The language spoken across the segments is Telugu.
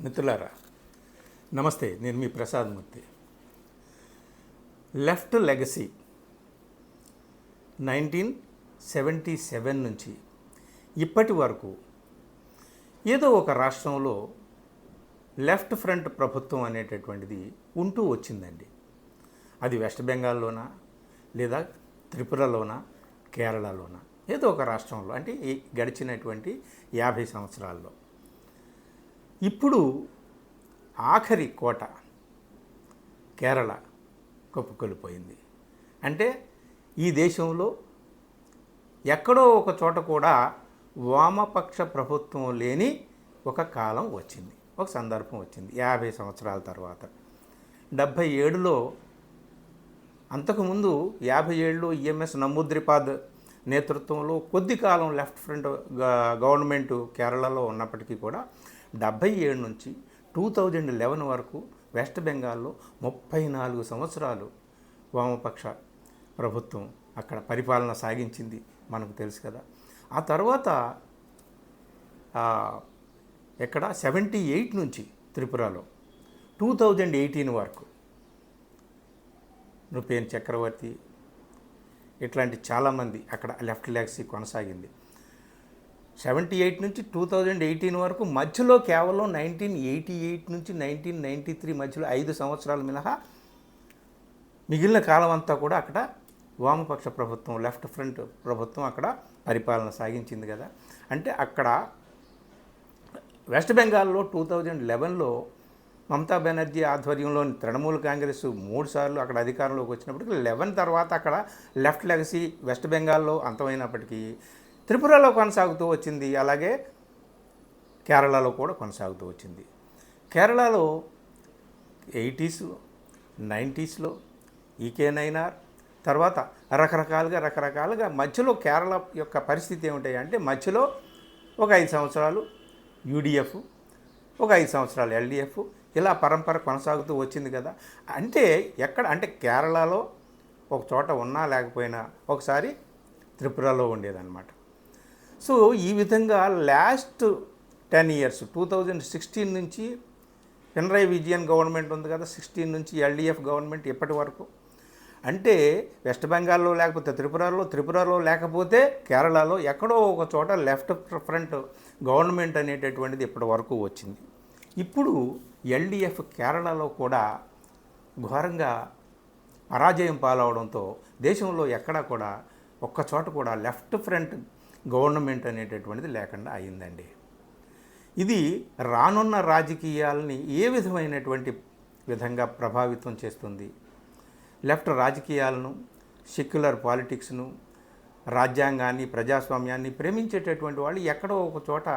మిత్రులారా నమస్తే, నేను మీ ప్రసాద్ మూర్తి. లెఫ్ట్ లెగసీ 1977 నుంచి ఇప్పటి వరకు ఏదో ఒక రాష్ట్రంలో లెఫ్ట్ ఫ్రంట్ ప్రభుత్వం అనేటటువంటిది ఉంటూ వచ్చిందండి. అది వెస్ట్ బెంగాల్లోనా, లేదా త్రిపురలోనా, కేరళలోనా, ఏదో ఒక రాష్ట్రంలో, అంటే ఈ గడిచినటువంటి 50 సంవత్సరాల్లో. ఇప్పుడు ఆఖరి కోట కేరళ కుప్పకూలిపోయింది. అంటే ఈ దేశంలో ఎక్కడో ఒక చోట కూడా వామపక్ష ప్రభుత్వం లేని ఒక కాలం వచ్చింది, ఒక సందర్భం వచ్చింది 50 సంవత్సరాల తర్వాత. 77లో, అంతకుముందు 57లో ఈఎంఎస్ నమూద్రిపాద్ నేతృత్వంలో కొద్ది కాలం లెఫ్ట్ ఫ్రంట్ గవర్నమెంటు కేరళలో ఉన్నప్పటికీ కూడా 77 నుంచి 2011 వరకు వెస్ట్ బెంగాల్లో 34 సంవత్సరాలు వామపక్ష ప్రభుత్వం అక్కడ పరిపాలన సాగించింది, మనకు తెలుసు కదా. ఆ తర్వాత ఎక్కడ 78 నుంచి త్రిపురలో 2018 వరకు నృపేన్ చక్రవర్తి ఇట్లాంటి చాలామంది అక్కడ లెఫ్ట్ లెగసీ కొనసాగింది. 78 నుంచి 2018 వరకు, మధ్యలో కేవలం 1988 నుంచి 1993 మధ్యలో 5 సంవత్సరాలు మినహా మిగిలిన కాలం అంతా కూడా అక్కడ వామపక్ష ప్రభుత్వం, లెఫ్ట్ ఫ్రంట్ ప్రభుత్వం అక్కడ పరిపాలన సాగించింది కదా. అంటే అక్కడ వెస్ట్ బెంగాల్లో 2011లో మమతా బెనర్జీ ఆధ్వర్యంలోని తృణమూల్ కాంగ్రెస్ 3 సార్లు అక్కడ అధికారంలోకి వచ్చినప్పటికీ 11 తర్వాత అక్కడ లెఫ్ట్ లెగసీ వెస్ట్ బెంగాల్లో అంతమైనప్పటికీ త్రిపురలో కొనసాగుతూ వచ్చింది, అలాగే కేరళలో కూడా కొనసాగుతూ వచ్చింది. కేరళలో 80s 90sలో ఈకే నైనార్ తర్వాత రకరకాలుగా మధ్యలో కేరళ యొక్క పరిస్థితి ఏమిటాయి అంటే, మధ్యలో ఒక 5 సంవత్సరాలు యూడిఎఫ్, ఒక 5 సంవత్సరాలు ఎల్డిఎఫ్, ఇలా పరంపర కొనసాగుతూ వచ్చింది కదా. అంటే ఎక్కడ అంటే కేరళలో ఒక చోట ఉన్నా లేకపోయినా ఒకసారి త్రిపురలో ఉండేదన్నమాట. సో ఈ విధంగా లాస్ట్ 10 years 2016 నుంచి పినరయ్ విజయన్ గవర్నమెంట్ ఉంది కదా, 16 నుంచి ఎల్డిఎఫ్ గవర్నమెంట్ ఇప్పటి వరకు. అంటే వెస్ట్ బెంగాల్లో లేకపోతే త్రిపురలో లేకపోతే కేరళలో ఎక్కడో ఒక చోట లెఫ్ట్ ఫ్రంట్ గవర్నమెంట్ అనేటటువంటిది ఇప్పటి వరకు వచ్చింది. ఇప్పుడు ఎల్డిఎఫ్ కేరళలో కూడా ఘోరంగా పరాజయం పాలవడంతో దేశంలో ఎక్కడా కూడా ఒక్క చోట కూడా లెఫ్ట్ ఫ్రంట్ గవర్నమెంట్ అనేటటువంటిది లేకుండా అయిందండి. ఇది రానున్న రాజకీయాలని ఏ విధంగా ప్రభావితం చేస్తుంది? లెఫ్ట్ రాజకీయాలను, సెక్యులర్ పాలిటిక్స్ను, రాజ్యాంగాన్ని, ప్రజాస్వామ్యాన్ని ప్రేమించేటటువంటి వాళ్ళు ఎక్కడో ఒక చోట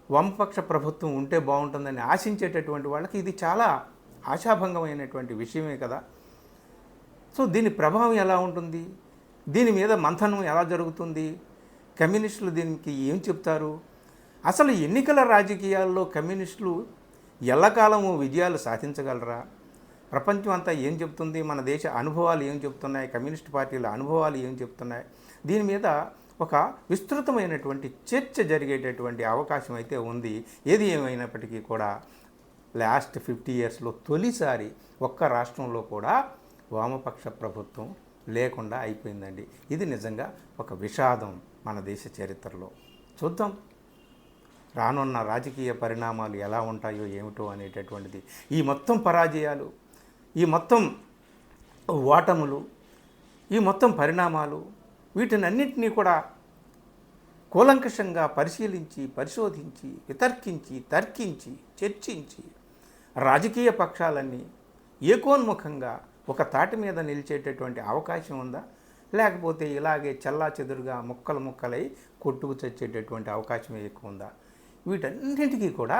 వామపక్ష ప్రభుత్వం ఉంటే బాగుంటుందని ఆశించేటటువంటి వాళ్ళకి ఇది చాలా ఆశాభంగమైనటువంటి విషయమే కదా. సో దీని ప్రభావం ఎలా ఉంటుంది? దీని మీద మంథనం ఎలా జరుగుతుంది? కమ్యూనిస్టులు దీనికి ఏం చెప్తారు? అసలు ఎన్నికల రాజకీయాల్లో కమ్యూనిస్టులు ఎల్లకాలము విజయాలు సాధించగలరా? ప్రపంచం అంతా ఏం చెప్తుంది? మన దేశ అనుభవాలు ఏం చెప్తున్నాయి? కమ్యూనిస్ట్ పార్టీల అనుభవాలు ఏం చెప్తున్నాయి? దీని మీద ఒక విస్తృతమైనటువంటి చర్చ జరిగేటటువంటి అవకాశం అయితే ఉంది. ఏది ఏమైనప్పటికీ కూడా లాస్ట్ 50 yearsలో తొలిసారి ఒక్క రాష్ట్రంలో కూడా వామపక్ష ప్రభుత్వం లేకుండా అయిపోయిందండి. ఇది నిజంగా ఒక విషాదం మన దేశ చరిత్రలో. చూద్దాం రానున్న రాజకీయ పరిణామాలు ఎలా ఉంటాయో ఏమిటో అనేటటువంటిది. ఈ మొత్తం పరాజయాలు, ఈ మొత్తం ఓటములు, ఈ మొత్తం పరిణామాలు, వీటినన్నింటినీ కూడా కూలంకషంగా పరిశీలించి, పరిశోధించి, వితర్కించి, తర్కించి, చర్చించి రాజకీయ పక్షాలన్నీ ఏకోన్ముఖంగా ఒక తాటి మీద నిలిచేటటువంటి అవకాశం ఉందా? లేకపోతే ఇలాగే చెల్లాచెదురుగా ముక్కలై కొట్టుకు చచ్చేటటువంటి అవకాశమే ఎక్కువ ఉందా? వీటన్నింటికీ కూడా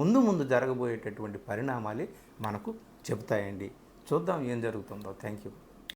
ముందు జరగబోయేటటువంటి పరిణామాలే మనకు చెబుతాయండి. చూద్దాం ఏం జరుగుతుందో. Thank you.